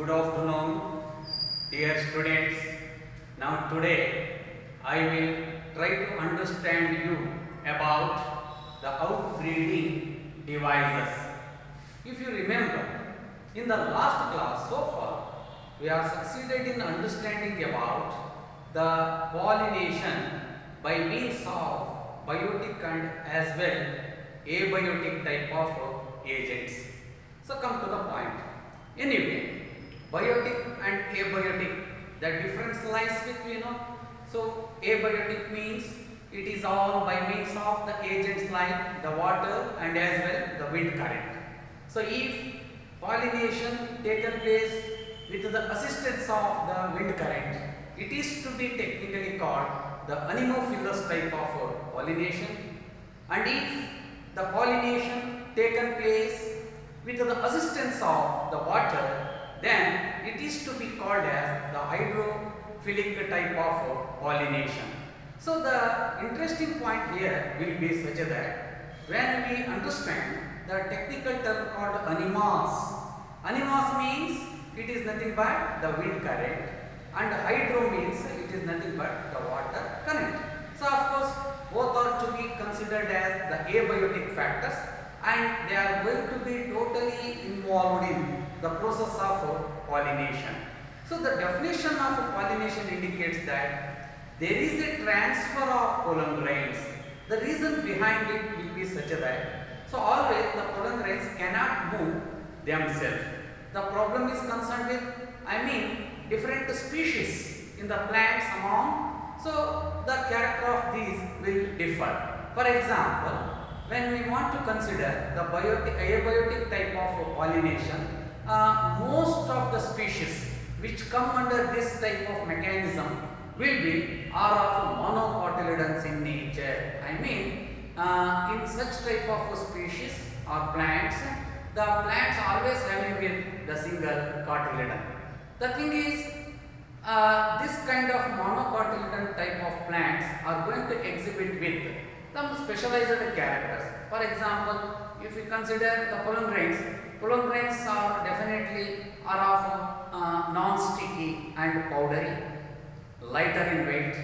Good afternoon, dear students. Now today I will try to understand you about the outbreeding devices. If you remember, in the last class so far, we have succeeded in understanding about the pollination by means of biotic and as well abiotic type of agents. So come to the point. Anyway, biotic and abiotic, the difference lies with So abiotic means it is all by means of the agents like the water and as well the wind current. So if pollination taken place with the assistance of the wind current, it is to be technically called the anemophilous type of pollination. And if the pollination taken place with the assistance of the water, then it is to be called as the hydrophilic type of pollination. So the interesting point here will be such that when we understand the technical term called animas means it is nothing but the wind current, and hydro means it is nothing but the water current. So of course both are to be considered as the abiotic factors, and they are going to be totally involved in the process of pollination. So the definition of pollination indicates that there is a transfer of pollen grains. The reason behind it will be such that always the pollen grains cannot move themselves. The problem is concerned with different species in the plants among. So the character of these will differ. For example, when we want to consider the abiotic type of pollination, most of the species which come under this type of mechanism are of monocotyledons in nature. In such type of species or plants, the plants always having with the single cotyledon. The thing is, this kind of monocotyledon type of plants are going to exhibit with some specialized characters. For example, if we consider the pollen grains are definitely of non-sticky and powdery, lighter in weight,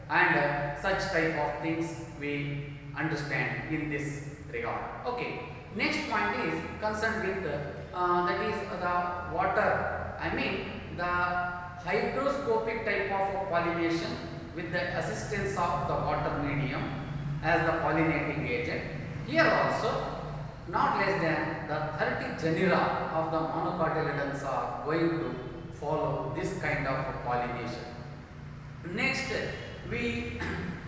and such type of things we understand in this regard. Okay. Next point is concerned with that is the water. The hygroscopic type of pollination with the assistance of the water medium as the pollinating agent. Here also, not less than the 30 genera of the monocotyledons are going to follow this kind of pollination. Next, we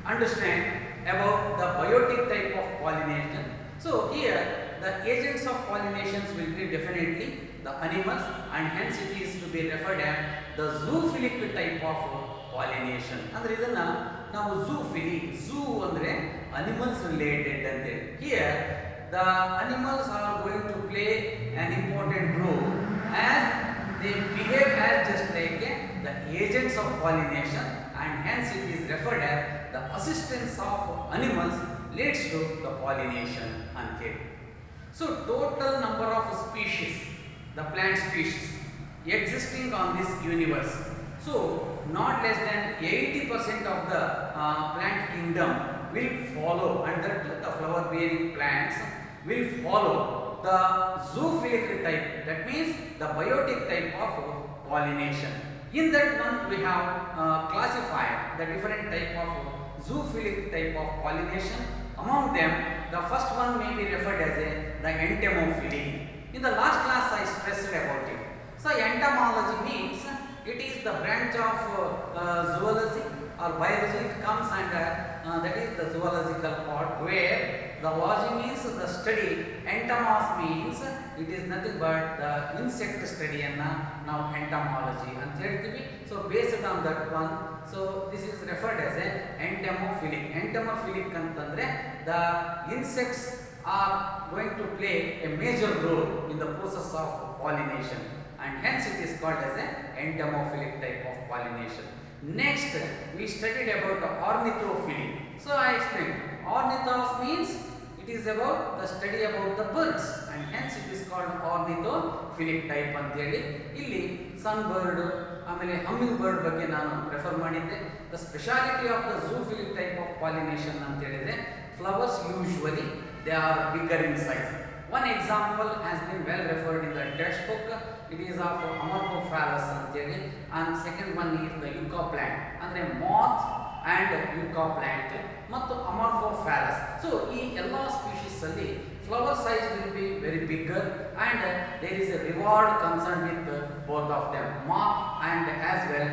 understand about the biotic type of pollination. So here the agents of pollinations will be definitely the animals, and hence it is to be referred as the zoophilic type of pollination. And reason now zoophilic, zoo andre animals related ante. Here the animals are going to play an important role as they behave as just like the agents of pollination, and hence it is referred as the assistance of animals leads to the pollination ante. So total number of species, the plant species existing on this universe. So not less than 80% of the plant kingdom will follow, and that the flower bearing plants will follow the zoophilic type, that means the biotic type of pollination. In that one we have classified the different type of zoophilic type of pollination. Among them, the first one may be referred as the entomophily. In the last class I stressed about it. So entomology means it is the branch of zoology or biology. It comes under that is the zoological part, where the logy means the study, entomos means it is nothing but the insect study, and now entomology and theoretically. So based on that one, so this is referred as a entomophilic. Entomophilic antandre the insects are going to play a major role in the process of pollination, and hence it is called as a entomophilic type of pollination. Next, we studied about the ornithophily. So I explained ornithos means it It is about the study about the birds and hence it is called ornithophilic type ಅಂತ ಹೇಳಿ. ಇಲ್ಲಿ sun bird ಆಮೇಲೆ humming bird ಬಗ್ಗೆ ನಾನು refer ಮಾಡಿದ್ದೆ. The speciality of the zoophilic type of pollination ಅಂತ ಹೇಳಿದ್ರೆ flowers usually they are bigger in size. One example has been well referred in the textbook. It is of Amorphophallus ಅಂತ ಹೇಳಿ, and second one is the yucca plant ಅಂದ್ರೆ moth and yucca plant ಮತ್ತು Amorphophallus. So ಈ ಎಲ್ಲಾ species ಅಲ್ಲಿ flower size will be very bigger and there is a reward concerned with both of them, moth and as well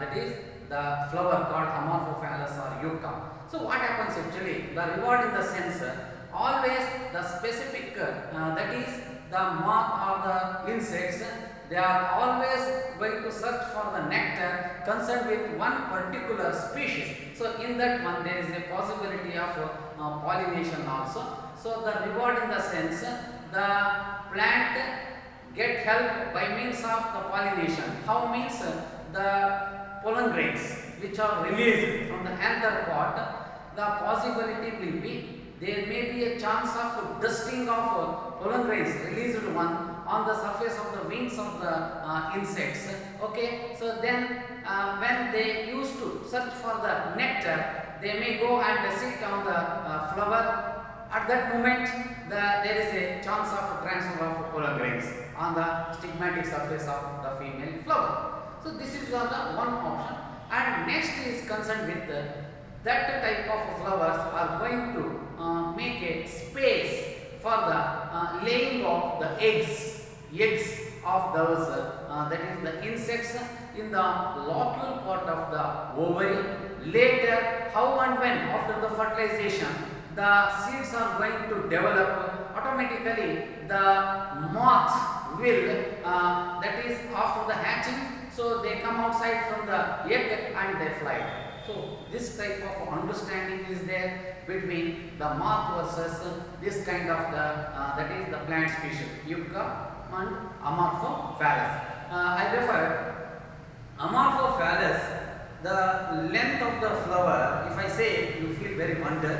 that is the flower called Amorphophallus or yucca. So what happens actually, the reward in the sense always the specific that is the moth or the insects, they are always going to search for the nectar concerned with one particular species. So in that one there is a possibility of pollination also. So the reward in the sense the plant get help by means of the pollination. How means the pollen grains which are released from the anther pot, the possibility will be there may be a chance of dusting of pollen grains released one on the surface of the wings of the insects. Okay, so then when they used to search for the nectar, they may go and sit on the flower. At that moment there is a chance of transfer of pollen grains on the stigmatic surface of the female flower. So this is the one option. And next is concerned with that type of flowers are going to make a space for the laying of the eggs of those that is the insects in the locule part of the ovary. Later, how and when after the fertilization the seeds are going to develop, automatically the moth will that is after the hatching, so they come outside from the egg and they fly. So this type of understanding is there between the moth versus this kind of the that is the plant species yucca and Amorphophallus. I refer Amorphophallus, the length of the flower, if I say you feel very wonder,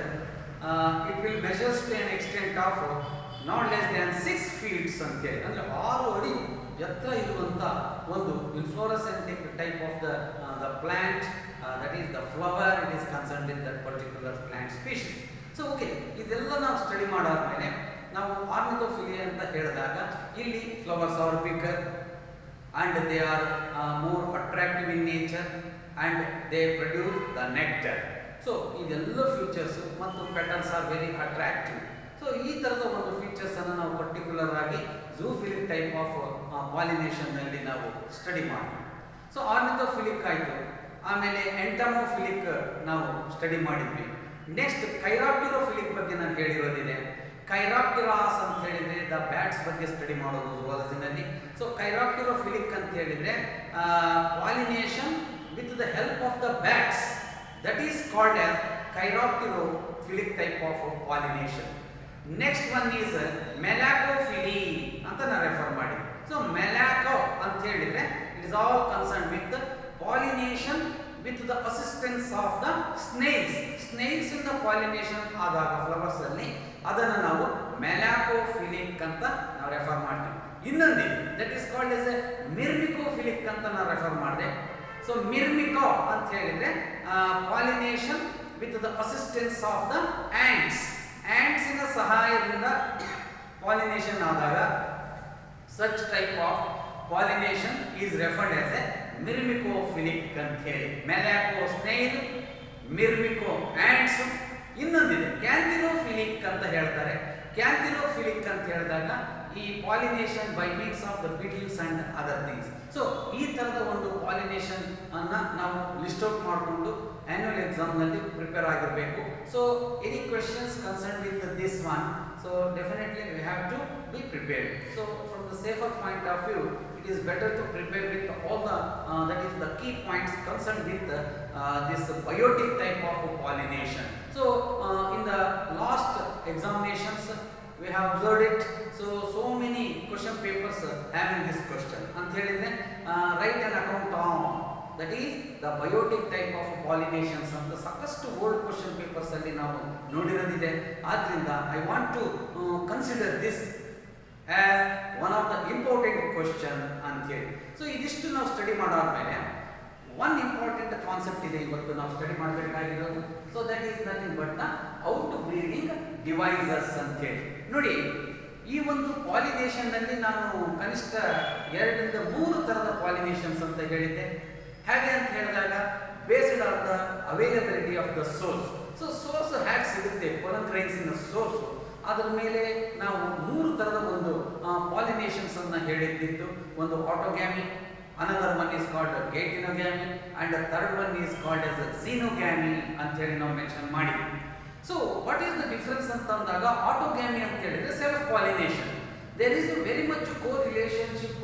it will measure to an extent of not less than 6 feet ಅಂತೇಳಿ, ಅಂದ್ರೆ 6 ಅಡಿ ಎತ್ತರ ಇರುವಂತ ಒಂದು inflorescentic type of the plant, that is the flower, it is concerned with that particular plant species. So okay, ಇದೆಲ್ಲ ನಾವು study ಮಾಡಾದ್ಮೇಲೆ ನಾವು ಆರ್ನಿಥೋಫಿಲಿಯಾ ಅಂತ ಹೇಳಿದಾಗ ಇಲ್ಲಿ flowers are bigger and they are more attractive in nature and they produce the nectar. So ಇದೆಲ್ಲ features ಮತ್ತು petals are very attractive. So ಈ ತರದ ಒಂದು ಫೀಚರ್ಸ್ ಅನ್ನು ನಾವು ಪರ್ಟಿಕ್ಯುಲರ್ ಆಗಿ ಝೂಫಿಲಿಕ್ ಟೈಪ್ ಆಫ್ ಪಾಲಿನೇಷನ್ ನಲ್ಲಿ ನಾವು ಸ್ಟಡಿ ಮಾಡ್ತೀವಿ. ಸೊ ಆರ್ನಿಥೋಫಿಲಿಕ್ ಆಯಿತು, ಆಮೇಲೆ ಎಂಟಮೋಫಿಲಿಕ್ ನಾವು ಸ್ಟಡಿ ಮಾಡಿದ್ವಿ. ನೆಕ್ಸ್ಟ್ ಕೈರಾಪ್ಟಿರೋಫಿಲಿಕ್ ಬಗ್ಗೆ ನಾನು ಹೇಳಿರೋದಿದೆ. ಕೈರಾಪ್ಟಿರಾಸ್ ಅಂತ ಹೇಳಿದ್ರೆ ದ ಬ್ಯಾಟ್ಸ್ ಬಗ್ಗೆ ಸ್ಟಡಿ ಮಾಡೋದು ಝೂವಾಲಜಿನಲ್ಲಿ. ಸೊ ಕೈರಾಪ್ಟಿರೋಫಿಲಿಕ್ ಅಂತ ಹೇಳಿದ್ರೆ pollination with the help of the bats, that is called as chiropterophilic type of pollination. Next one is malacophily ಅಂತ ನಾನು ರೆಫರ್ ಮಾಡಿ. ಸೊ ಮೆಲಾಕೋ ಅಂತ ಹೇಳಿದ್ರೆ it is all concern with pollination with the assistance of the snails. Snails ಇಂದ pollination ಆದಾಗ flowers ಅಲ್ಲಿ ಅದನ್ನು ನಾವು ಮೆಲಾಕೋಫಿಲಿಕ್ ಅಂತ ನಾವು ರೆಫರ್ ಮಾಡ್ತೀವಿ. ಇನ್ನೊಂದು that is called as a myrmecophilic ಅಂತ ನಾನು ರೆಫರ್ ಮಾಡಿದೆ. ಸೊ ಮಿರ್ಮಿಕೋ ಅಂತ ಹೇಳಿದ್ರೆ pollination with the assistance of the ants. ಆಂಟ್ಸಿನ ಸಹಾಯದಿಂದ ಪಾಲಿನೇಷನ್ ಆದಾಗ such type of pollination is referred as a myrmecophilic ಅಂತ ಹೇಳಿ. ಮೆಲಾಕೋ ಸ್ನೇಲ್, ಮಿರ್ಮಿಕೋ ಆಂಟ್ಸ್, ಇನ್ನೊಂದಿದೆ ಕ್ಯಾಂಥಿರೋಫಿಲಿಕ್ ಅಂತ ಹೇಳ್ತಾರೆ. ಕ್ಯಾಂಥಿರೋಫಿಲಿಕ್ ಅಂತ ಹೇಳಿದಾಗ ಈ pollination by means of the beetles and other things. So ಈ ತರದ ಒಂದು ಪಾಲಿನೇಷನ್ ಅನ್ನ ನಾವು ಲಿಸ್ಟ್ ಔಟ್ ಮಾಡಿಕೊಂಡು ಆನ್ಯುವಲ್ ಎಕ್ಸಾಮ್ ನಲ್ಲಿ ಪ್ರಿಪೇರ್ ಆಗಿರಬೇಕು. So any questions concern with this one, so definitely we have to be prepared. So from the safer point of view, it is better to prepare with all the that is the key points concerned with this biotic type of pollination. So in the last examinations we have observed it. So many question papers having this question. ಅಂತ ಹೇಳಿದ್ರೆ write an account on that is the biotic type of pollinations ಅಂತ ಸಾಕಷ್ಟು old question papers ಅಲ್ಲಿ ನಾವು ನೋಡಿರೋದಿದೆ. ಆದ್ರಿಂದ I want to consider this as one of the important question ಅಂತ ಹೇಳಿ. ಸೊ ಇದಿಷ್ಟು ನಾವು ಸ್ಟಡಿ ಮಾಡಾದ್ಮೇಲೆ ಒನ್ ಇಂಪಾರ್ಟೆಂಟ್ ಕಾನ್ಸೆಪ್ಟ್ ಇದೆ ಇವತ್ತು ನಾವು ಸ್ಟಡಿ ಮಾಡಬೇಕಾಗಿರೋದು. So that is nothing but the out breeding devices ಅಂತ ಹೇಳಿ. ನೋಡಿ, ಈ ಒಂದು ಪಾಲಿನೇಷನ್ ನಲ್ಲಿ ನಾನು ಕನಿಷ್ಠ 2 ರಿಂದ 3 ತರದ ಪಾಲಿನೇಷನ್ಸ್ ಅಂತ ಹೇಳಿದ್ದೆ. ಹೇಗೆ ಅಂತ ಹೇಳಿದಾಗ based on the availability of the source. So source ಹೇಗೆ ಸಿಗುತ್ತೆ, ಪೊಲನ್ ಗ್ರೈನ್ಸಿನ ಸೋರ್ಸ್, ಅದರ ಮೇಲೆ ನಾವು 3 ತರದ ಒಂದು ಪಾಲಿನೇಷನ್ಸ್ ಅನ್ನ ಹೇಳಿದ್ದು. ಒಂದು autogamy, another one is called gametogamy, and the third one is called as xenogamy ಅಂತ ಹೇಳಿ ನಾವು ಮೆನ್ಷನ್ ಮಾಡಿದ್ವಿ. So what is the difference ಅಂತ ಅಂದಾಗ, ಆಟೋಗ್ಯಾಮಿ ಅಂತ ಹೇಳಿದ್ರೆ self pollination. There is a very much co relationship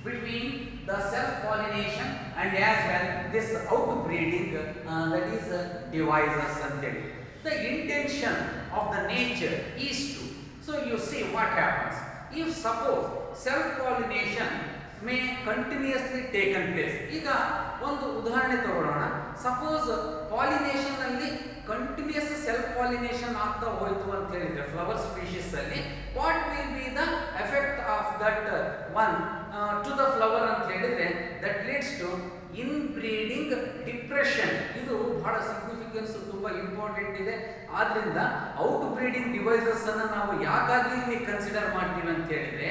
between the self pollination and as well this outbreeding that is devices anteli. The intention of the nature is to, so you see what happens if suppose self pollination may continuously taken place. ಈಗ ಒಂದು ಉದಾಹರಣೆ ತಗೊಳ್ಳೋಣ. Suppose pollination ಅಲ್ಲಿ continuous self pollination ಆಗ್ತಾ ಹೋಯಿತು ಅಂತ ಹೇಳಿದ್ರೆ flower species ಅಲ್ಲಿ, what will be the effect of that one to the flower ಅಂತ ಹೇಳಿದ್ರೆ that leads to inbreeding depression. ಇದು ಬಹಳ ಸಿಗ್ನಿಫಿಕೆನ್ಸ್, ತುಂಬಾ ಇಂಪಾರ್ಟೆಂಟ್ ಇದೆ. ಆದ್ರಿಂದ ಔಟ್ ಬ್ರೀಡಿಂಗ್ ಡಿವೈಸಸ್ ಅನ್ನ ನಾವು ಯಾಕಾಗಿ ಇಲ್ಲಿ ಕನ್ಸಿಡರ್ ಮಾಡ್ತೀವಿ ಅಂತ ಹೇಳಿದ್ರೆ,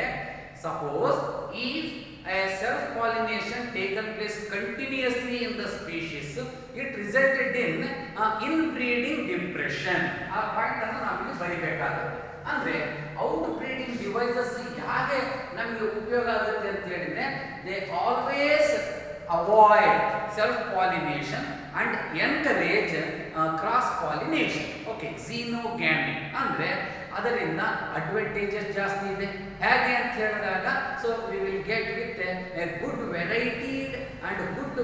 suppose if a self pollination taken place continuously in the species, it resulted in inbreeding depression. ಆ ಪಾಯಿಂಟ್ ಅನ್ನು ನಾವು ಇಲ್ಲಿ ಬರಿಬೇಕಾಗುತ್ತೆ. ಅಂದ್ರೆ ಔಟ್ ಬ್ರೀಡಿಂಗ್ ಡಿವೈಸಸ್ ಹೇಗೆ ನಮಗೆ ಉಪಯೋಗ ಆಗುತ್ತೆ ಅಂತ ಹೇಳಿದ್ರೆ, they always avoid self pollination and encourage cross pollination. Okay, xenogamy ಅಂದ್ರೆ ಅದರಿಂದ ಅಡ್ವಾಂಟೇಜಸ್ ಜಾಸ್ತಿ ಇದೆ. ಹೇಗೆ ಅಂತ ಹೇಳಿದಾಗ, so we will get with a good varietied and good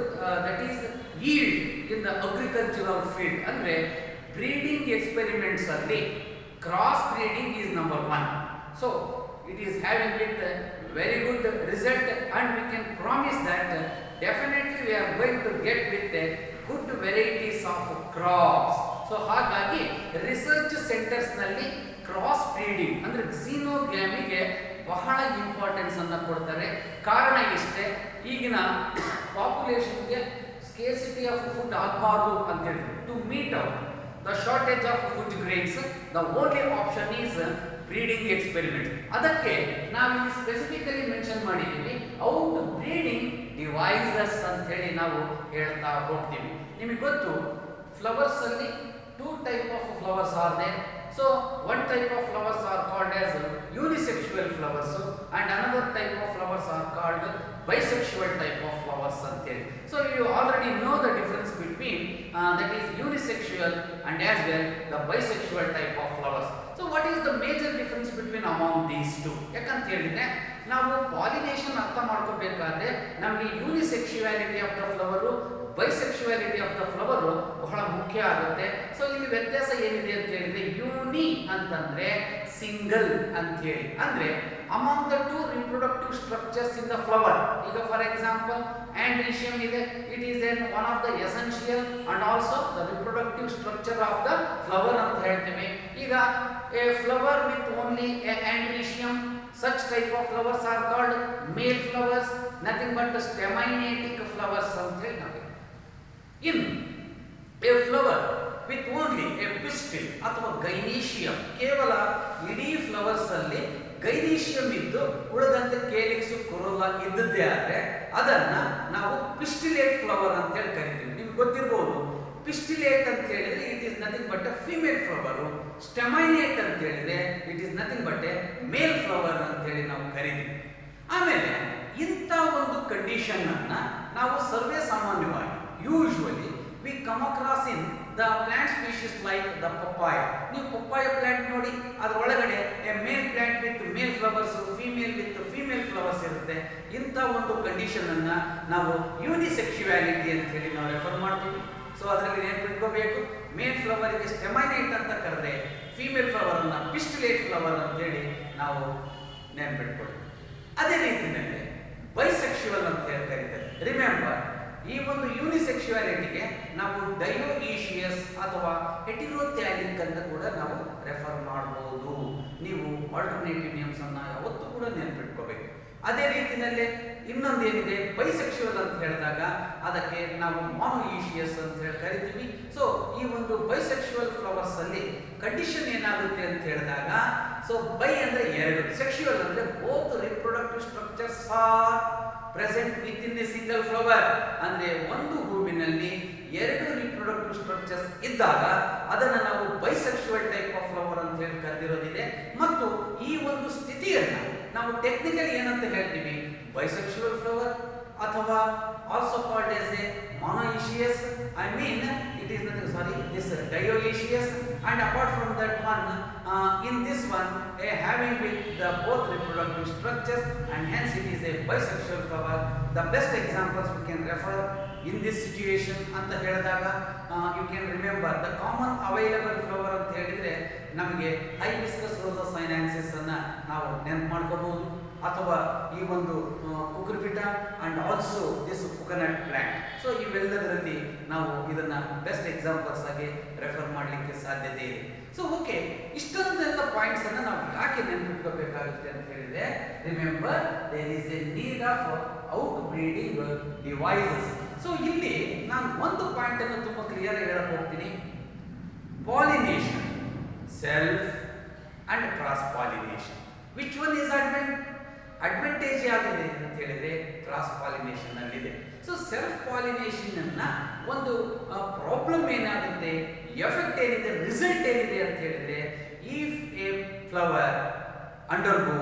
that is yield in the agricultural field. ಅಂದ್ರೆ ಬ್ರೀಡಿಂಗ್ ಎಕ್ಸ್ಪೆರಿಮೆಂಟ್ಸ್ ಅಲ್ಲಿ cross breeding is number 1. So it is having with very good result, and we can promise that definitely we are going to get with good varieties of crops. So ಹಾಗಾಗಿ research centres ನಲ್ಲಿ cross breeding ಅಂದ್ರೆ xenogamy-ಗೆ ಬಹಳ importance ಅನ್ನು ಕೊಡ್ತಾರೆ. ಕಾರಣ ಇಷ್ಟೇ, ಈಗಿನ ಪಾಪ್ಯುಲೇಷನ್ಗೆ scarcity of food ಆಗಬಾರ್ದು ಅಂತ ಹೇಳಿದ್ರು. To meet out the shortage of food grains, the only option is breeding experiment. ಅದಕ್ಕೆ ನಾವಿಲ್ಲಿ ಸ್ಪೆಸಿಫಿಕಲಿ ಮೆನ್ಷನ್ ಮಾಡಿದ್ದೀವಿ ಔಟ್ ಬ್ರೀಡಿಂಗ್ ಡಿವೈಸಸ್ ಅಂತ ಹೇಳಿ ನಾವು ಹೇಳ್ತಾ ಹೋಗ್ತೀವಿ. ನಿಮಗೆ ಗೊತ್ತು, ಫ್ಲವರ್ಸ್ ಅಲ್ಲಿ 2 type of flowers are there. So one type of flowers are called as unisexual flowers, and another type of flowers are called bisexual type of flowers anteli. So you already know the difference between that is unisexual and as well the bisexual type of flowers. So what is the major difference between among these two? ಯಾಕಂತ ಹೇಳಿದ್ರೆ ನಾವು pollination ಅರ್ಥ ಮಾಡ್ಕೋಬೇಕಾದ್ರೆ ನಮಗೆ unisexuality of the flower, bisexuality of the flower ಬಹಳ ಮುಖ್ಯ ಆಗುತ್ತೆ. So ಇಲ್ಲಿ ವ್ಯತ್ಯಾಸ ಏನಿದೆ ಅಂತ ಹೇಳಿದ್ರೆ, ಯೂನಿ ಅಂತಂದ್ರೆ ಸಿಂಗಲ್ ಅಂತ ಹೇಳಿ, ಅಂದ್ರೆ among the 2 reproductive structures in the flower. ಈಗ ಫಾರ್ ಎಕ್ಸಾಂಪಲ್ androecium ಇದೆ, it is one of the essential and also the reproductive structure of the flower ಅಂತ ಹೇಳ್ತೇವೆ. ಈಗ a flower with only a androecium, such type of flowers are called male flowers, nothing but the staminatic flowers ಅಂತ ಹೇಳಿ ನಾವು. In a flower with only a pistil ಅಥವಾ ಗೈನೀಷಿಯಂ, ಕೇವಲ ಇಡೀ flowers ಅಲ್ಲಿ ಗೈನೀಷಿಯಂ ಇದ್ದು ಉಳಿದಂತೆ ಕೇಲಿಕ್ಸ್ ಕೊರೋಲಾ ಇದ್ದದ್ದೇ ಆದ್ರೆ ಅದನ್ನ ನಾವು ಪಿಸ್ಟಿಲೇಟ್ ಫ್ಲವರ್ ಅಂತ ಹೇಳಿ ಕರಿತೀವಿ. ನಿಮ್ಗೆ ಗೊತ್ತಿರಬಹುದು, ಪಿಸ್ಟಿಲೇಟ್ ಅಂತ ಹೇಳಿದ್ರೆ it is nothing but a female flower, staminate ಅಂತ ಹೇಳಿದ್ರೆ it is nothing but a male flower ಅಂತ ಹೇಳಿ ನಾವು ಕರಿತೀವಿ. ಆಮೇಲೆ ಇಂಥ ಒಂದು ಕಂಡೀಷನ್ ಅನ್ನ ನಾವು ಸರ್ವೇ ಸಾಮಾನ್ಯವಾಗಿ usually we come across in the plant species like the papaya. ನೀವು papaya plant ನೋಡಿ, ಅದರ ಒಳಗಡೆ a male plant with male flowers, female with female flowers ಇರುತ್ತೆ. ಇಂಥ ಒಂದು ಕಂಡೀಷನ್ ಅನ್ನ ನಾವು ಯೂನಿಸೆಕ್ಸುವಾಲಿಟಿ ಅಂತ ಹೇಳಿ ನಾವು ರೆಫರ್ ಮಾಡ್ತೀವಿ. ಸೊ ಅದರಲ್ಲಿ ನೆನಪಿಟ್ಕೋಬೇಕು, ಮೇಲ್ ಫ್ಲವರ್ ಗೆ ಸ್ಟೆಮೈನೇಟ್ ಅಂತ ಕರೆದ್ರೆ ಫೀಮೇಲ್ ಫ್ಲವರ್ ಅನ್ನ ಪಿಸ್ಟಿಲೇಟ್ ಫ್ಲವರ್ ಅಂತ ಹೇಳಿ ನಾವು ನೆನಪಿಟ್ಕೊಳ್ಳಿ. ಅದೇ ರೀತಿಯಲ್ಲಿ ಬೈಸೆಕ್ಸುವಲ್ ಅಂತ ಹೇಳಿ ಕರೀತಾರೆ. ರಿಮೆಂಬರ್, ಈ ಒಂದು ಯೂನಿಸೆಕ್ಸುವಾಲಿಟಿಗೆ ನಾವು ಡಯೋಈಶಿಯಸ್ ಅಥವಾ ಹೆಟಿರೋಥ್ಯಾಲಿಕ್ ಅಂತ ಕೂಡ ನಾವು ರೆಫರ್ ಮಾಡಬಹುದು. ನೀವು ಆಲ್ಟರ್ನೇಟಿವ್ ನೇಮ್ಸ್ ಅನ್ನ ಯಾವತ್ತೂ ಕೂಡ ನೆನಪಿಟ್ಕೋಬೇಕು. ಅದೇ ರೀತಿಯಲ್ಲೇ ಇನ್ನೊಂದು ಏನಿದೆ ಬೈಸೆಕ್ಷುವಲ್ ಅಂತ ಹೇಳಿದಾಗ ಅದಕ್ಕೆ ನಾವು ಮಾನೋಈಶಿಯಸ್ ಅಂತ ಹೇಳಿ ಕರಿತೀವಿ. ಸೊ ಈ ಒಂದು ಬೈಸೆಕ್ಷುವಲ್ ಫ್ಲವರ್ಸ್ ಅಲ್ಲಿ ಕಂಡೀಷನ್ ಏನಾಗುತ್ತೆ ಅಂತ ಹೇಳಿದಾಗ, ಸೊ ಬೈ ಅಂದ್ರೆ ಎರಡು, ಸೆಕ್ಷುವಲ್ ಅಂದ್ರೆ both reproductive structures are present with in a single flower, ಅಂದ್ರೆ ಒಂದು ಹೂವಿನಲ್ಲಿ ಎರಡು ರಿಪ್ರೊಡಕ್ಟಿವ್ ಸ್ಟ್ರಕ್ಚರ್ಸ್ ಇದ್ದಾಗ ಅದನ್ನ ನಾವು ಬೈಸೆಕ್ಷುವಲ್ ಟೈಪ್ ಆಫ್ ಫ್ಲವರ್ ಅಂತ ಹೇಳಿ ಕರೆದಿರೋದಿದೆ. ಮತ್ತು ಈ ಒಂದು ಸ್ಥಿತಿಯನ್ನ ನಾವು ಟೆಕ್ನಿಕಲಿ ಏನಂತ ಹೇಳ್ತೀವಿ, ಬೈಸೆಕ್ಷುವಲ್ ಫ್ಲವರ್ ಅಥವಾ also called as A monoecious. I mean it is nothing, sorry, this dioecious, and apart from that one, in this one having with the both reproductive structures, and hence it is a bisexual flower. The best examples we can refer in this situation anta ಹೇಳಿದಾಗ you can remember the common available flower ಅಂತ ಹೇಳಿದ್ರೆ ನಮಗೆ hibiscus Rosa sinensis ಅನ್ನ ನಾವು ನೆನಪು ಮಾಡ್ಕೋಬಹುದು, ಅಥವಾ ಈ ಒಂದು cucurbita and also this coconut plant. So ಇವೆಲ್ಲದರಲ್ಲಿ ನಾವು ಇದನ್ನ ಬೆಸ್ಟ್ ಎಕ್ಸಾಂಪಲ್ಸ್ ಆಗಿ ರೆಫರ್ ಮಾಡಲಿಕ್ಕೆ ಸಾಧ್ಯತೆ ಇದೆ. ಸೊ ಓಕೆ, ಇಷ್ಟೊಂದೆಲ್ಲ ಪಾಯಿಂಟ್ಸ್ ಅನ್ನ ನಾವು ಯಾಕೆ ನೆನಪಿಟ್ಕೋಬೇಕಾಗುತ್ತೆ ಅಂತ ಹೇಳಿದ್ರೆ, remember there is a need of out breeding devices. So ಇಲ್ಲಿ ನಾನು ಒಂದು ಪಾಯಿಂಟ್ ಅನ್ನು ತುಂಬಾ ಕ್ಲಿಯರ್ ಆಗಿ ಹೇಳಕ್ ಹೋಗ್ತೀನಿ. Pollination, self and cross pollination, which one is advantage ಯಾವ್ದಿದೆ ಅಂತ ಹೇಳಿದ್ರೆ ಕ್ರಾಸ್ ಪಾಲಿನೇಷನ್ ಅಲ್ಲಿದೆ. ಸೊ ಸೆಲ್ಫ್ ಪಾಲಿನೇಷನ್ ಅನ್ನ ಒಂದು ಪ್ರಾಬ್ಲಮ್ ಏನಾಗುತ್ತೆ, ಎಫೆಕ್ಟ್ ಏನಿದೆ, ರಿಸಲ್ಟ್ ಏನಿದೆ ಅಂತ ಹೇಳಿದ್ರೆ, if a flower undergo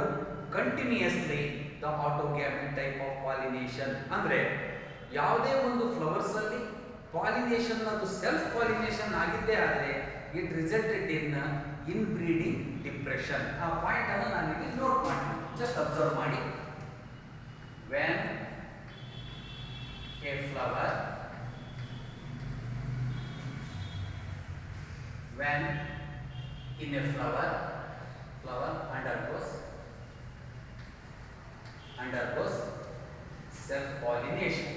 continuously the autogamic type of pollination, ಅಂದ್ರೆ ಯಾವುದೇ ಒಂದು ಫ್ಲವರ್ಸ್ ಅಲ್ಲಿ ಪಾಲಿನೇಷನ್ ಅದು ಸೆಲ್ಫ್ ಪಾಲಿನೇಷನ್ ಆಗಿದ್ದೇ ಆದರೆ it resulted inbreeding depression. ಆ ಪಾಯಿಂಟ್ ಅನ್ನು ನಾನು ಇಲ್ಲಿ ನೋಟ್ ಮಾಡ್ತೀನಿ, just observe ಮಾಡಿ. When a flower in a flower undergoes self pollination.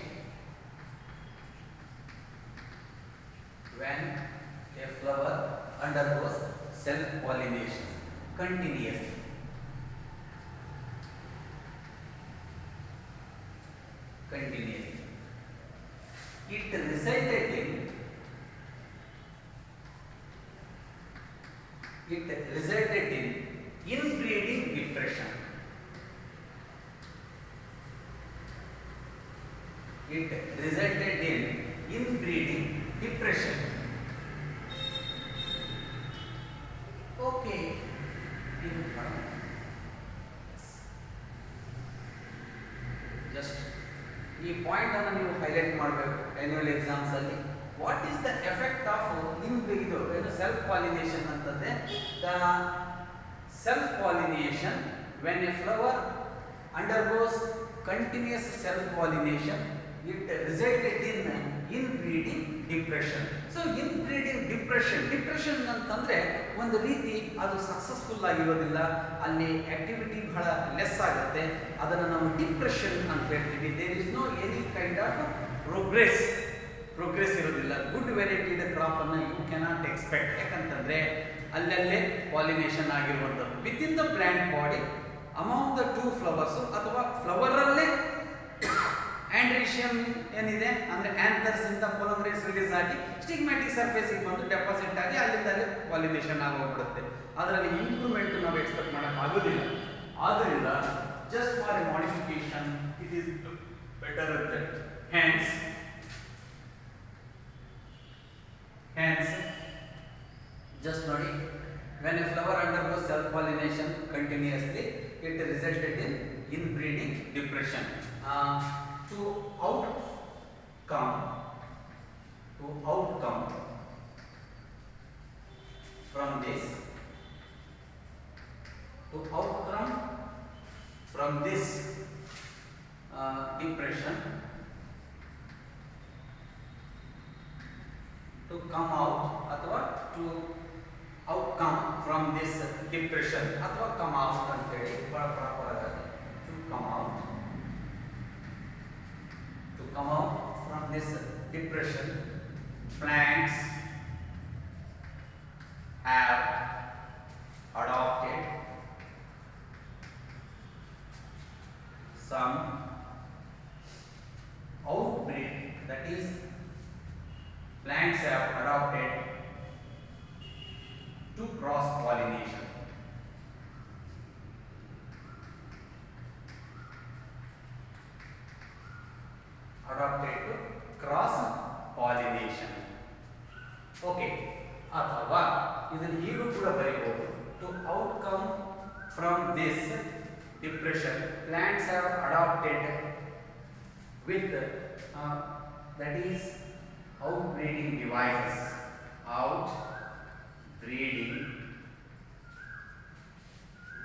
When a flower undergoes self pollination continuously, it resulted in inbreeding depression. It resulted in inbreeding depression. Okay. Just ಈ point ಅನ್ನು ನೀವು highlight ಮಾಡಬೇಕು annual exams ಅಲ್ಲಿ. What is the effect of ಇದು self pollination ಅಂತಂದ್ರೆ, the self pollination when a flower undergoes continuous self pollination it resulted inbreeding depression. So inbreeding depression ಅಂತಂದ್ರೆ ಒಂದು ರೀತಿ ಅದು ಸಕ್ಸಸ್ಫುಲ್ ಆಗಿರೋದಿಲ್ಲ, ಅಲ್ಲಿ ಆಕ್ಟಿವಿಟಿ ಬಹಳ ಲೆಸ್ ಆಗುತ್ತೆ, ಅದನ್ನು ನಾವು ಡಿಪ್ರೆಷನ್ ಅಂತ ಹೇಳ್ತೀವಿ. There is no any kind of progress ಇರೋದಿಲ್ಲ. ಗುಡ್ ವೆರೈಟಿದ ಕ್ರಾಪ್ ಅನ್ನು ಯು ಕ್ಯಾನಾಟ್ ಎಕ್ಸ್ಪೆಕ್ಟ್. ಯಾಕಂತಂದ್ರೆ ಅಲ್ಲಲ್ಲೇ ಪಾಲಿನೇಷನ್ ಆಗಿರುವಂಥದ್ದು within the plant body among the two flowers, ಅಥವಾ ಫ್ಲವರ್ ಅಲ್ಲೇ ಆಂಡ್ರೀಷಿಯಂ ಏನಿದೆ ಅಂದ್ರೆ ಆಂಥರ್ಸ್ ಇಂದ ಪೊಲೊಮರೇಸ್ ರಿಲೀಸ್ ಆಗಿ ಸ್ಟಿಗ್ಮ್ಯಾಟಿಕ್ ಸರ್ಫೇಸ್ ಬಂದು ಡೆಪಾಸಿಟ್ ಆಗಿ ಅಲ್ಲಿಂದ ಪಾಲಿನೇಷನ್ ಆಗೋಗ್ಬಿಡುತ್ತೆ. ಅದರಲ್ಲಿ ಇಂಪ್ರೂವ್ಮೆಂಟ್ ನಾವು ಎಕ್ಸ್ಪೆಕ್ಟ್ ಮಾಡಕ್ ಆಗೋದಿಲ್ಲ. ಆದ್ದರಿಂದ just for a modification it is better result. Hence just ನೋಡಿ, when a flower undergoes self pollination continuously it resulted in inbreeding depression. To outcome from this depression, to come out ಅಥವಾ to outcome from this depression ಅಥವಾ come out ಅಂತ ಹೇಳಿ proper ಆಗಿ to come out from from this depression, plants have adopted some outbreed, that is, plants have adopted to cross pollination. Adopted to cross pollination. Okay. ಅಥವಾ ಇದನ್ನು ಹೀಗೂ ಕೂಡ ಬರೆಯಬಹುದು. To outcome from this depression, plants have adopted with that is outbreeding devices. Outbreeding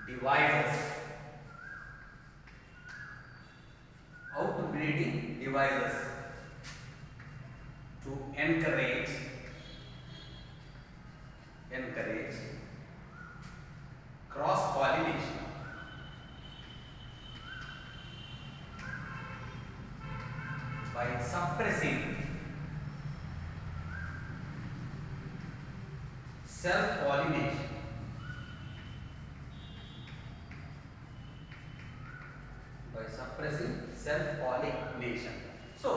devices. Outbreeding devices to encourage cross pollination. By suppressing self pollination. By suppressing self pollination. So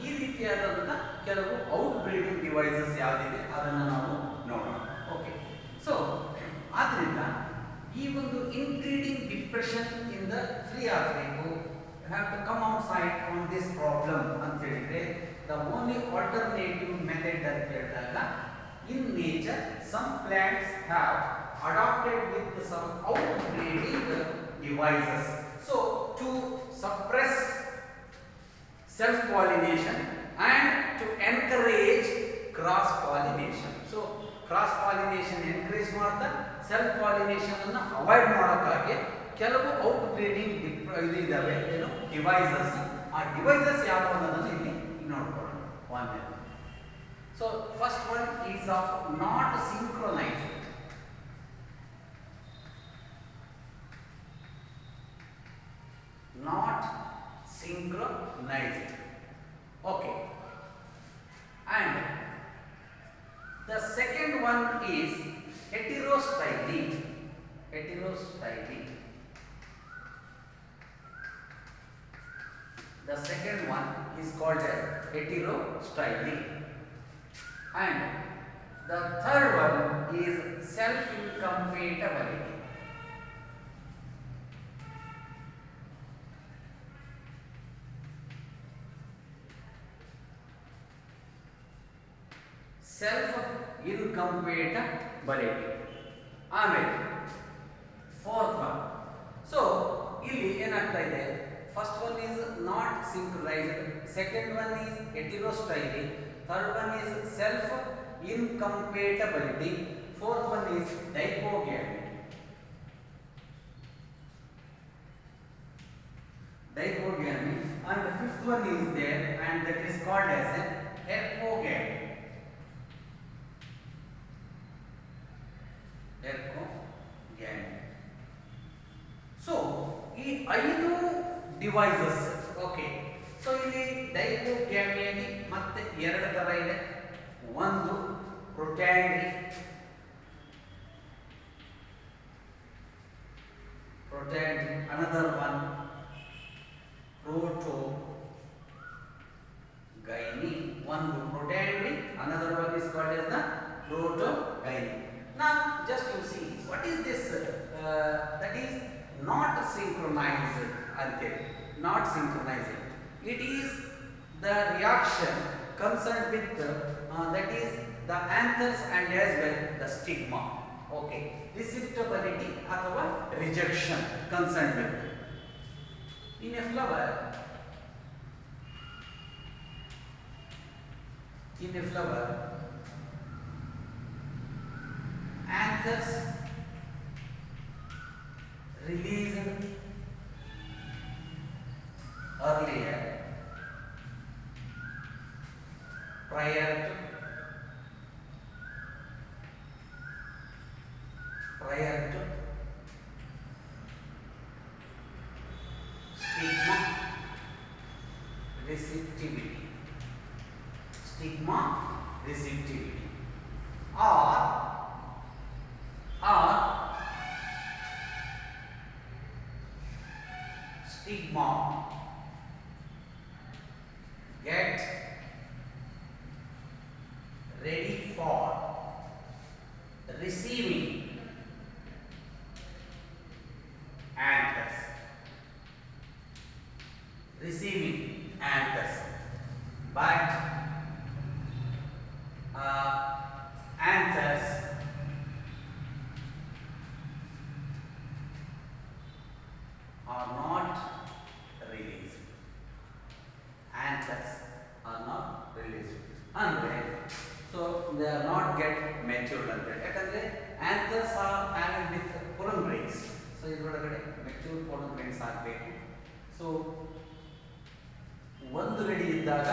ಈ ರೀತಿಯಾದಂತಹ ಕೆಲವು ಔಟ್ಬ್ರೀಡಿಂಗ್ devices ಯಾವುದಿದೆ ಅದನ್ನು ನಾವು ನೋಡೋಣ. Okay. So ಆದ್ರಿಂದ ಈ ಒಂದು ಇನ್ಕ್ರೀಡಿಂಗ್ ಡಿಪ್ರೆಷನ್ ಇಂದ ಫ್ರೀ ಆಗಬೇಕು, have to come outside from this problem ಅಂತ ಹೇಳಿದ್ರೆ the only alternative method ಅಂತ ಹೇಳಿದಾಗ in nature some plants have adopted with some outbreeding devices. So to suppress self pollination and to encourage cross pollination. So cross pollination encourage ಮಾಡ್ತಾ self pollination ಅನ್ನು avoid ಮಾಡೋಕ್ಕಾಗಿ ಕೆಲವು out breeding ಇದಾವೆ, ಏನು devices. ಆ devices ಯಾವ ಅನ್ನೋದನ್ನು ಇಲ್ಲಿ ನೋಡ್ಕೊಳ್ಳೋಣ. ಒಂದೇ. So first one is of not synchronised. Not synchronized. Okay. And the second one is heterostyly. Heterostyly. The second one is called as heterostyly. And the third one is self-incompatibility. Self-incompatibility. ಆಮೇಲೆ fourth one. So ಇಲ್ಲಿ ಏನಾಗ್ತಾ ಇದೆ, first one is not synchronized, second one is heterostyly, third one is self incompatibility, fourth one is dichogamy. Dichogamy, and the fifth one is there, and that is called as a ergogamy. Ergogamy. So ಈ ಐದು devices. Okay. So ಇಲ್ಲಿ ಡೈಕೋಗ್ಯಾಮಿಯಲ್ಲಿ ಮತ್ತೆ ಎರಡು ತರ ಇದೆ. ಒಂದು ಪ್ರೊಟ್ಯಾಂಗ್ರಿ, another one protogyny. One protandry, another one is called as the protogyny. Now just you see what is this that is not synchronized. Not synchronized. It is the reaction concerned with that is the anthers and as well the stigma. Okay. Receptibility ಅಥವಾ rejection concerned with. In a flower, anthers released earlier prior to stigma receptivity. stigma receptivity, or stigma get ready for receiving anthers. But anthers are not released. Anthers are not released. Andre, so they are not get matured ಅಂದ್ರೆ ಯಾಕಂದ್ರೆ anthers are having with pollen grains. So ಇದರೊಳಗಡೆ mature pollen grains ಆಗಬೇಕು. So ಒಂದು ready ಇದ್ದಾಗ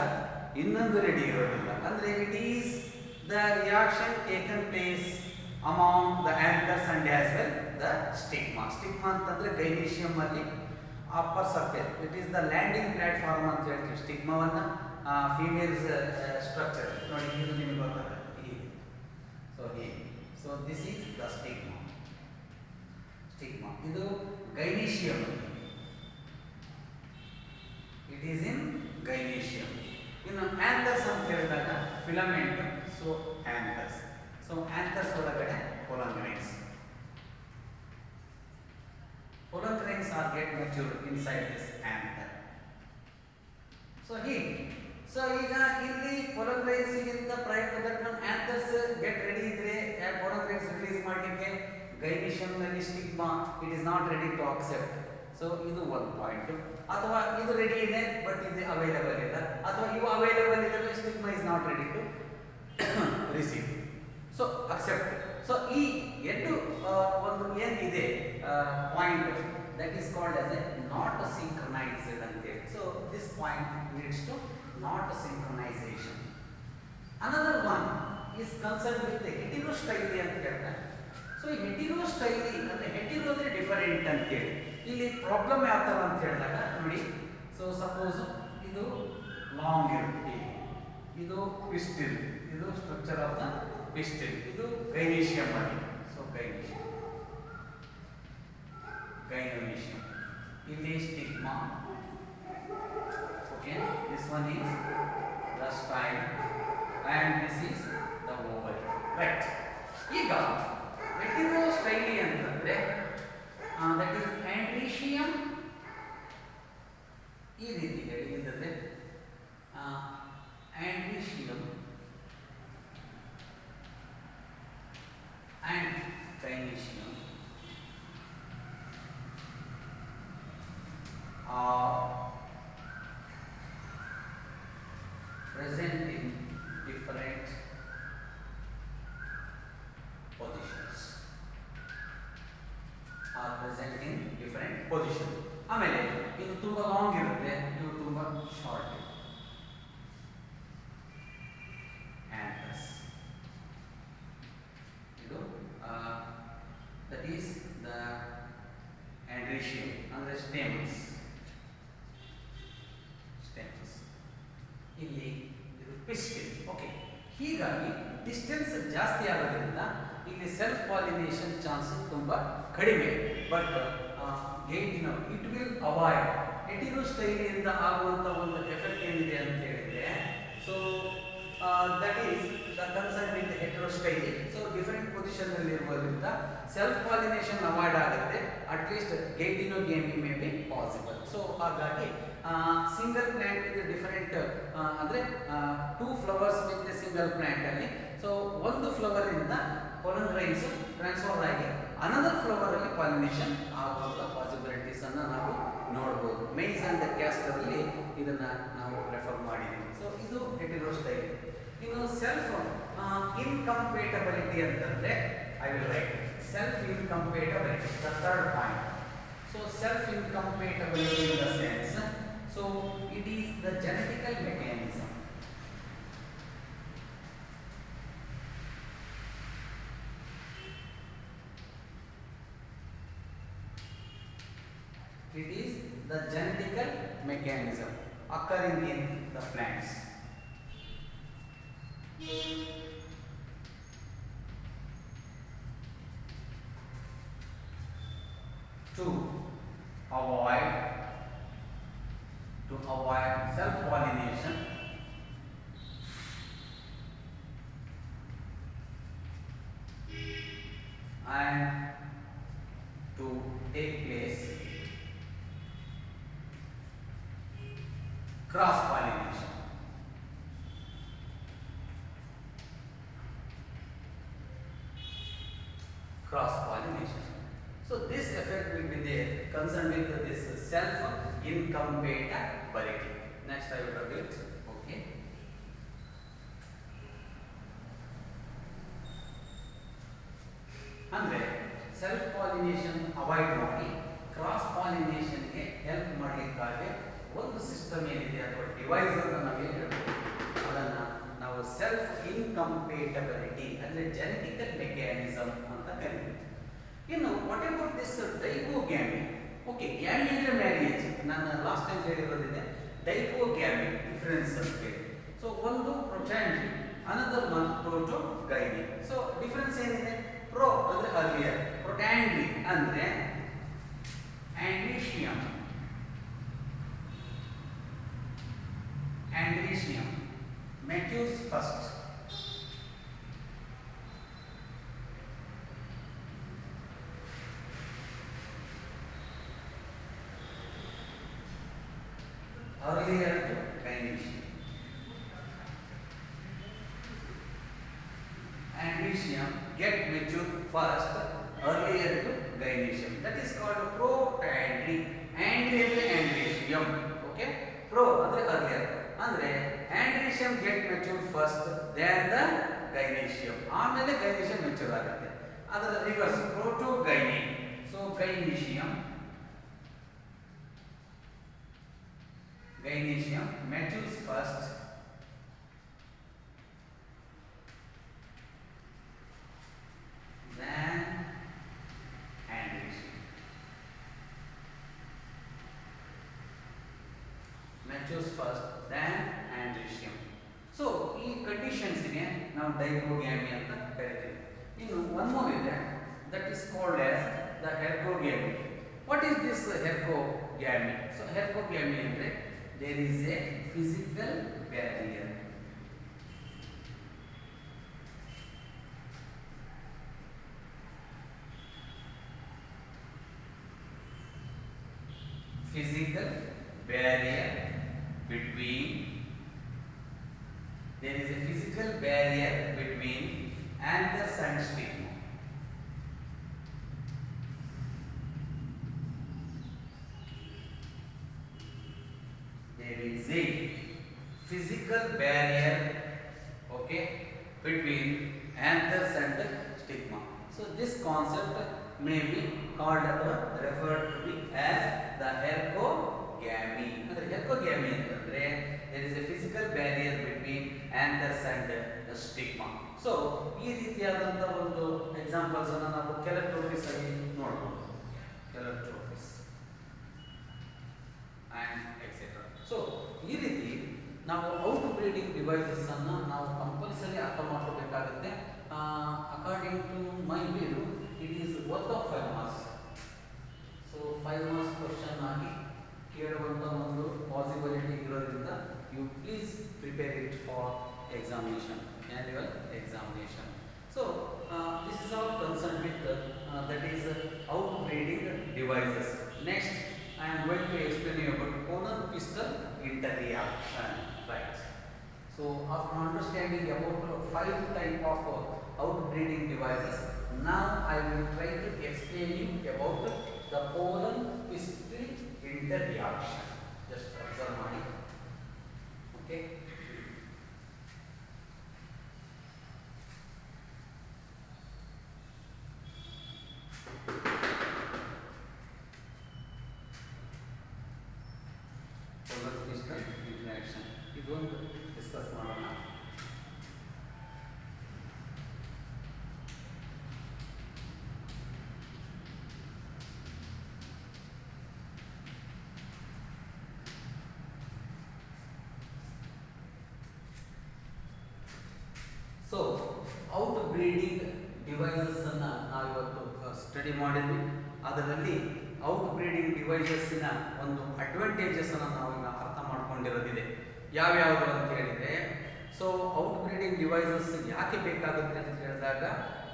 ಇನ್ನೊಂದು ready ಇರೋದಿಲ್ಲ ಅಂದ್ರೆ it is the reaction taken place among the anthers and as well the stigma ಅಂತಂದ್ರೆ ಗೈನೀಷಿಯಂ ಅಲ್ಲಿ upper surface it is the landing platform ಅಂತ ಹೇಳ್ತೀವಿ ಸ್ಟಿಗ್ಮಾವನ್ನ ಫೀಮೇಲ್ಸ್ ಸ್ಟ್ರಕ್ಚರ್ ನೋಡಿ ಇದು ನಿಮಗೆ ಗೊತ್ತಲ್ಲ ಹೀಗೆ so this is the stigma ಇದು ಗೈನೀಷಿಯಂ ಇಟ್ ಈಸ್ ಇನ್ ಗೈನೀಷಿಯಂ. ಇನ್ನು ಆಂಥರ್ಸ್ ಅಂತ ಹೇಳಿದಾಗ ಫಿಲಮೆಂಟ್ ಸೊ ಆಂಥರ್ಸ್ ಒಳಗಡೆ pollen grains are get matured inside this anther. So ಈಗ ಇಲ್ಲಿ pollen grains ಗಿಂತ ಪ್ರಯತ್ನ ದಟ್ ಆಂಥರ್ಸ್ ಗೆಟ್ ರೆಡಿ ಇದ್ರೆ pollen grains ರಿಲೀಸ್ ಮಾಡಲಿಕ್ಕೆ ಗೈನೀಷಿಯಂ ನಲ್ಲಿ stigma it is not ready to accept. So ಇದು ಒಂದು ಪಾಯಿಂಟ್. ಅಥವಾ ಇದು ರೆಡಿ ಇದೆ ಬಟ್ ಇದು ಅವೈಲೇಬಲ್ ಇಲ್ಲ, ಅಥವಾ ಇವು ಅವೈಲೇಬಲ್ ಇದ್ದರೆ stigma is not ready to receive so accept. So ಈ ಎರಡು ಒಂದು ಏನಿದೆ point that is called as a not synchronized ಅಂತೇಳಿ. So this point needs to not synchronization. Another one is concern with heterostyly ಅಂತ ಹೇಳ್ತಾರೆ. So ಈ ಹೆಟಿರೋಸ್ಟೈಲಿ ಅಂದ್ರೆ ಹೆಟಿರೋ ಅಂದ್ರೆ ಡಿಫರೆಂಟ್ ಅಂತೇಳಿ ಇಲ್ಲಿ ಪ್ರಾಬ್ಲಮ್ ಯಾವ ಥರ ಅಂತ ಹೇಳಿದಾಗ ನೋಡಿ. ಸೊ ಸಪೋಸ್ ಇದು ಲಾಂಗ್ ಇರುತ್ತೆ, ಇದು ಪಿಸ್ಟಿಲ್, ಇದು ಸ್ಟ್ರಕ್ಚರ್ ಆಫ್ ದ ಪಿಸ್ಟಿಲ್, ಇದು ಗೈನೀಷಿಯಂ ಅಲ್ಲಿ. ಸೊ ಗೈನೋಯಿಷಿಯಂ ಇಲ್ಲಿ stigma. Okay, this one is the style and this is the Oval. Right. ಈಗ ಹೆಟಿರೋಸ್ಟೈಲಿ ಅಂತಂದ್ರೆ that is androecium ಈ ರೀತಿ ಹೇಳಿದ್ರೆ androecium and gynoecium are present in different positions. ಆಮೇಲೆ ಇದು ತುಂಬಾ ಲಾಂಗ್ ಇರುತ್ತೆ, ಇದು ತುಂಬಾ ಶಾರ್ಟ್. ಆಂಥರ್ಸ್ ಇದು ದಟ್ ಈಸ್ ದ ಆಂಡ್ರೀಶಿಯಂ ಅಂದ್ರೆ ಸ್ಟೆಮ್ಸ್. ಇಲ್ಲಿ ಇದು ಪಿಸ್ಟಿಲ್. ಓಕೆ, ಹೀಗಾಗಿ ಡಿಸ್ಟೆನ್ಸ್ ಜಾಸ್ತಿ ಆಗೋದ್ರಿಂದ ಇಲ್ಲಿ ಸೆಲ್ಫ್ ಪಾಲಿನೇಷನ್ ಚಾನ್ಸಸ್ ತುಂಬಾ ಕಡಿಮೆ. ಬಟ್ ಇಟ್ ವಿಲ್ ಅವಾಯ್ಡ್ ಹೆಟಿರೋಸ್ಟೈಲಿಯಿಂದ ಆಗುವಂತ ಒಂದು ಎಫೆಕ್ಟ್ ಏನಿದೆ ಅಂತ ಹೇಳಿದ್ರೆ, so that is the concern with heterostyly. So different position ಅಲ್ಲಿ ಇರುವುದರಿಂದ ಸೆಲ್ಫ್ ಪಾಲಿನೇಷನ್ ಅವಾಯ್ಡ್ ಆಗುತ್ತೆ. At least geitonogamy may be possible. So ಹಾಗಾಗಿ ಸಿಂಗಲ್ ಪ್ಲಾಂಟ್ ವಿತ್ ಡಿಫರೆಂಟ್ ಅಂದ್ರೆ 2 ಫ್ಲವರ್ಸ್ ವಿತ್ ಸಿಂಗಲ್ ಪ್ಲಾಂಟ್ ಅಲ್ಲಿ ಸೊ ಒಂದು ಫ್ಲವರ್ ಇಂದ pollen grains ಟ್ರಾನ್ಸ್ಫರ್ ಆಗಿ another flower ಅಲ್ಲಿ ಪಾಲಿನೇಷನ್ ಆಗುವಂತ ಪಾಸಿಬಿಲಿಟೀಸ್ ಅನ್ನ ನಾವು ನೋಡಬಹುದು. ಮೇಜ್ ಅಂಡ್ ಕ್ಯಾಸ್ಟರ್ ಅಲ್ಲಿ ಇದನ್ನ ನಾವು ರೆಫರ್ ಮಾಡಿದ್ದೀವಿ. ಸೊ ಇದು ಹೆಟಿರೋಸ್ಟೈಲಿ. ಇನ್ನು ಸೆಲ್ಫ್ ಇನ್ಕಂಪೇಟಬಿಲಿಟಿ ಅಂತಂದ್ರೆ I will write self incompatibility the third point. So self incompatibility in the sense, so it is the genetical mechanism. It is the genetical mechanism occurring in the plants. To avoid self-pollination and to take place cross-pollination. Cross-pollination. So this effect will be there concerned with this self-incompatibility. Next I will rub it. Okay. ಅಂದ್ರೆ self pollination avoid ಮಾಡಿ cross ಪಾಲಿನೇಷನ್ಗೆ help ಮಾಡಲಿಕ್ಕಾಗಿ ಒಂದು system ಏನಿದೆ ಅಥವಾ device ಅಂತ ನಾವೇನು ಹೇಳ್ಬೋದು ಅದನ್ನು ನಾವು ಸೆಲ್ಫ್ ಇನ್ಕಂಪೇಟಬಿಲಿಟಿ ಅಂದರೆ ಜೆನೆಟಿಕಲ್ ಮೆಕ್ಯಾನಿಸಮ್ ಅಂತ ಕರಿತೀವಿ. ಇನ್ನು ವಾಟ್ ಅಬೌಟ್ ದಿಸ್ ಡೈಕೋಗ್ಯಾಮಿ? ಓಕೆ, ಗ್ಯಾಮಿ ಅಂದರೆ ಮ್ಯಾರೇಜ್. ನಾನು ಲಾಸ್ಟ್ ಟೈಮ್ ಹೇಳಿರೋದಿದೆ ಡೈಕೋಗ್ಯಾಮಿ ಡಿಫರೆನ್ಸ್ ಅಂತ ಹೇಳಿ. ಸೊ ಒಂದು ಪ್ರೊಟ್ಯಾಂಡ್ರಿ, ಅನದರ್ ಒನ್ ಪ್ರೋಟೋಗೈನಿ. ಸೊ ಡಿಫರೆನ್ಸ್ ಏನಿದೆ? ಪ್ರೋ ಅಂದ್ರೆ ಅರ್ಲಿಯರ್, ಪ್ರೊಟ್ಯಾಂಡ್ರಿ ಅಂದ್ರೆ ಆಂಡ್ರೀಶಿಯಂ, matures first. Earlier to gynoecium. Andrecium get mature first, earlier to gynoecium. That is called protandry. Andrecium. Okay. Pro andre earlier. Andre andrecium get mature first, then the gynoecium. ಆಮೇಲೆ gynoecium mature ಆಗುತ್ತೆ. ಅದರ reverse protogyny. So gynoecium matures first, then andrecium. Matures first, then andrecium. So ಈ conditions ಗೆ ನಾವು ಡೈಕೋಗ್ಯಾಮಿ ಅಂತ ಕರೀತೀವಿ. ಇನ್ನು one more ಇದೆ, that is called as the hercogamy. What is this hercogamy? So hercogamy ಅಂದ್ರೆ there is a physical barrier. Physical barrier between, there is a physical barrier between anthers and stigma. There is a physical barrier, okay, between anthers and stigma. So this concept may be called or referred to be as the hercogamy. Andre hercogamy andre there is a physical barrier between anthers and the stigma. So ಈ ರೀತಿಯಾದಂತ ಒಂದು examples ಅನ್ನು ನಾವು ಕೆಲೆಕ್ಟ್ರೋಫಿಸ್ ಅಲ್ಲಿ ನೋಡಬಹುದು. ಕೆಲೆಕ್ಟ್ರೋಫಿಸ್ and etc. So ಈ ರೀತಿ ನಾವು ಔಟ್ ಬ್ರೀಡಿಂಗ್ ಡಿವೈಸಸ್ ಅನ್ನು ನಾವು ಕಂಪಲ್ಸರಿ ಅರ್ಥ ಮಾಡ್ಕೋಬೇಕಾಗುತ್ತೆ. According to my view it is worth of 5 marks. So 5 marks question ಆಗಿ ಕೇಳುವಂತ ಒಂದು ಪಾಸಿಬಿಲಿಟಿ ಇರೋದ್ರಿಂದ you please prepare it for examination, annual examination. So this is our concern with that is outbreeding devices. Next I am going to explain you about colon pistil interreaction. Right. So after understanding about 5 type of outbreeding devices, now I will try to explain you about the colon pistil interreaction. Just observe mani. Okay. ಇದೊಂದು discuss ಮಾಡೋಣ. Breeding devices ಅನ್ನ ನಾವಿವತ್ತು study ಮಾಡಿದ್ವಿ. ಅದರಲ್ಲಿ out breeding ಡಿವೈಸಸ್ಸಿನ ಒಂದು advantages ಅನ್ನು ನಾವೀಗ ಅರ್ಥ ಮಾಡ್ಕೊಂಡಿರೋದಿದೆ. ಯಾವ್ಯಾವುದು ಅಂತ ಹೇಳಿದ್ರೆ, ಸೊ ಔಟ್ ಬ್ರೀಡಿಂಗ್ ಡಿವೈಸಸ್ ಯಾಕೆ ಬೇಕಾಗುತ್ತೆ ಅಂತ ಹೇಳಿದಾಗ,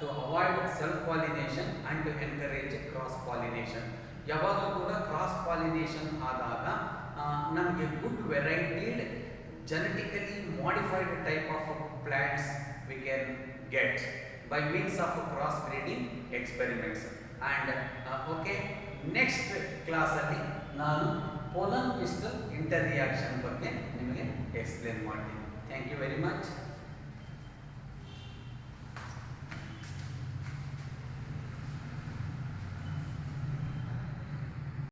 to avoid self pollination and to encourage cross pollination. ಯಾವಾಗ ಕೂಡ ಕ್ರಾಸ್ ಪಾಲಿನೇಷನ್ ಆದಾಗ ನಮಗೆ good varieties genetically modified type of plants we can get by means of cross breeding experiments. And okay, next class ಅಲ್ಲಿ ನಾನು pollen pistil interreaction ಬಗ್ಗೆ ನಿಮಗೆ explain ಮಾಡ್ತೀನಿ. Thank you very much.